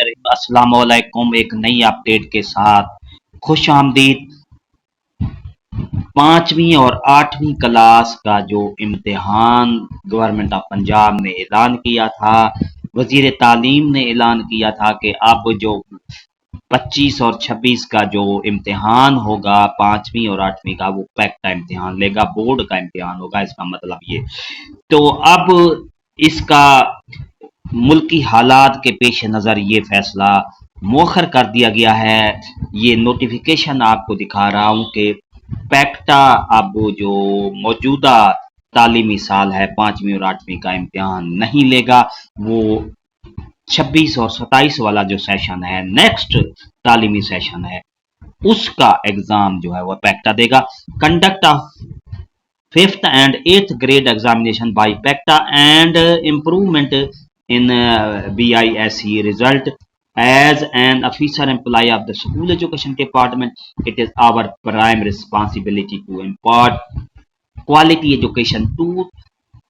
अस्सलाम वालेकुम। एक नई अपडेट के साथ खुश आमदीद। पांचवी और आठवीं क्लास का जो इम्तिहान गवर्नमेंट ऑफ पंजाब ने ऐलान किया था, वजीर तालीम ने ऐलान किया था कि अब जो 25 और 26 का जो इम्तिहान होगा पांचवी और आठवीं का, वो पैक का इम्तिहान लेगा, बोर्ड का इम्तिहान होगा। इसका मतलब ये तो अब इसका मुल्की हालात के पेश नज़र ये फैसला मौखर कर दिया गया है। ये नोटिफिकेशन आपको दिखा रहा हूँ कि पैक्टा अब जो मौजूदा तालीमी साल है पांचवी और आठवीं का इम्तिहान नहीं लेगा। वो 26 और 27 वाला जो सेशन है, नेक्स्ट तालीमी सेशन है, उसका एग्जाम जो है वो पैक्टा देगा। Conduct of fifth and eighth grade examination by PECTA and improvement in BISE result. As an officer employee of the school education department, it is our prime responsibility to impart quality education to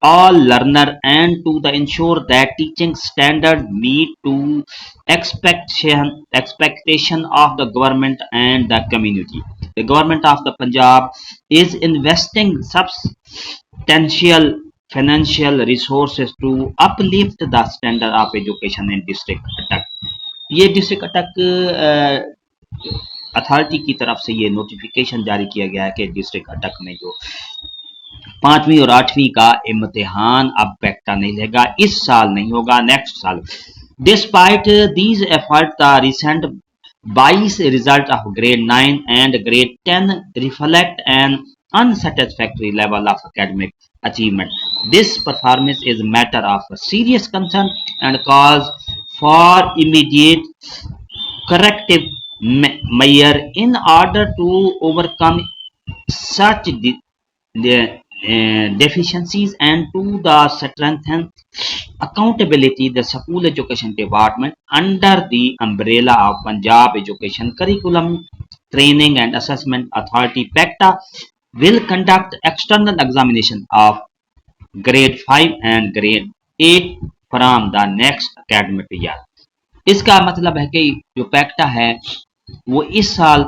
all learner and to the ensure that teaching standard meet to expectation of the government and the community. The government of the Punjab is investing substantial financial resources to uplift the standard of education in district Attak. ये district अटक authority की तरफ से ये notification जारी किया गया है कि डिस्ट्रिक्ट अटक में जो पांचवी और आठवीं का इम्तिहान अब पैक्टा नहीं लेगा, इस साल नहीं होगा, नेक्स्ट साल। Despite these effort the recent 22 result of grade 9 and grade 10 reflect an unsatisfactory level of academic achievement. This performance is a matter of serious concern and cause for immediate corrective measure in order to overcome such deficiencies and to the strengthen accountability. The school education department under the umbrella of Punjab Education Curriculum Training and Assessment Authority PECTA will conduct external examination of grade 5 and grade 8 from the next academic year. इसका मतलब है कि जो पैक्टा है वो इस साल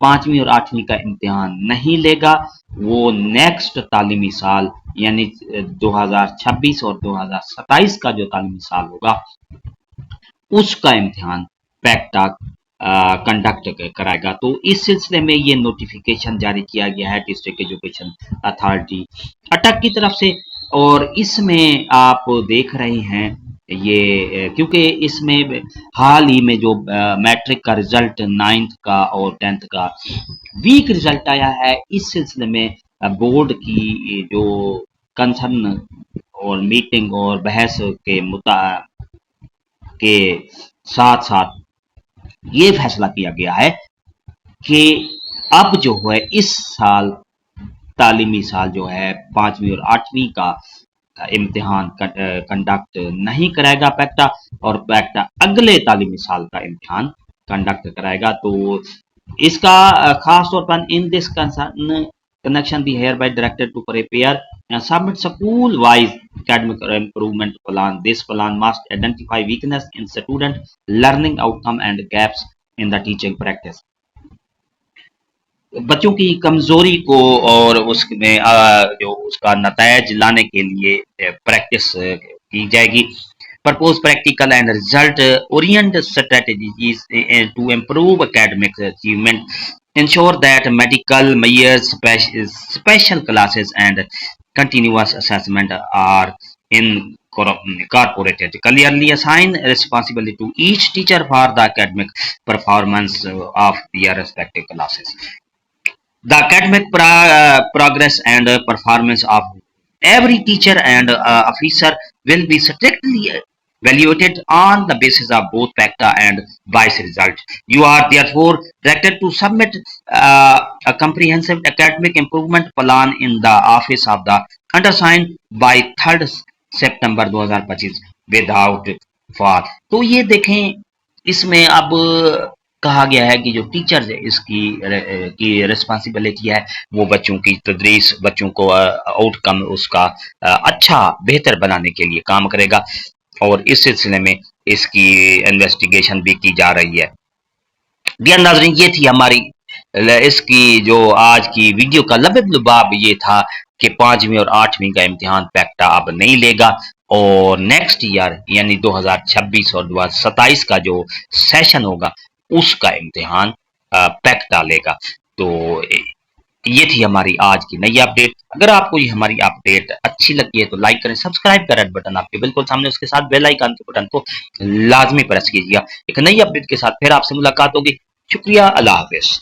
पांचवी और आठवीं का इम्तिहान नहीं लेगा, वो नेक्स्ट तालीमी साल यानी 2026 और 2027 का जो तालीमी साल होगा उसका इम्तिहान पैक्टा कंडक्ट कराएगा। तो इस सिलसिले में ये नोटिफिकेशन जारी किया गया है डिस्ट्रिक्ट एजुकेशन अथॉरिटी अटक की तरफ से। और इसमें आप देख रहे हैं ये क्योंकि इसमें हाल ही में जो मैट्रिक का रिजल्ट 9th का और 10th का वीक रिजल्ट आया है, इस सिलसिले में बोर्ड की जो कंसर्न और मीटिंग और बहस के साथ साथ ये फैसला किया गया है कि अब जो है इस साल तालीमी साल जो है पांचवी और आठवीं का इम्तिहान कंडक्ट नहीं कराएगा पैक्टा, और पैक्टा अगले तालीमी साल का इम्तिहान कंडक्ट कराएगा। तो इसका खास तौर पर in this connection be hereby directed to prepare and submit school wise academic improvement plan. This plan must identify weakness in student learning outcome and gaps in the teaching practice. बच्चों की कमजोरी को और उसमें जो उसका नतायज लाने के लिए प्रैक्टिस की जाएगी। Propose practical and result oriented strategies to improve academic achievement. Ensure that medical measures, special classes and continuous assessment are incorporated. Clearly assign responsibility to each teacher for the academic performance of their respective classes. The academic progress and performance of every teacher and officer will be strictly evaluated on the basis of both PECTA and BISE results. You are therefore directed to submit a comprehensive academic improvement plan in the office of the undersigned by 3rd September 2025 without fault. तो ये देखें, इसमें अब कहा गया है कि जो टीचर इसकी की रिस्पॉन्सिबिलिटी है वो बच्चों की तदरीस, बच्चों को आउटकम उसका अच्छा बेहतर बनाने के लिए काम करेगा। और इस सिलसिले में इसकी इन्वेस्टिगेशन भी की जा रही है। डियर नाज़रीन, ये थी हमारी इसकी जो आज की वीडियो का लबाब ये था कि 5वीं और 8वीं का इम्तिहान पैक्टा अब नहीं लेगा और नेक्स्ट ईयर यानी 2026 और 2027 का जो सेशन होगा उसका इम्तिहान पैक्टा लेगा। तो ये थी हमारी आज की नई अपडेट। अगर आपको ये हमारी अपडेट अच्छी लगी है तो लाइक करें, सब्सक्राइब का रेड बटन आपके बिल्कुल सामने, उसके साथ बेल आइकन के बटन को लाजमी प्रेस कीजिएगा। एक नई अपडेट के साथ फिर आपसे मुलाकात होगी। शुक्रिया, अल्लाह हाफिज।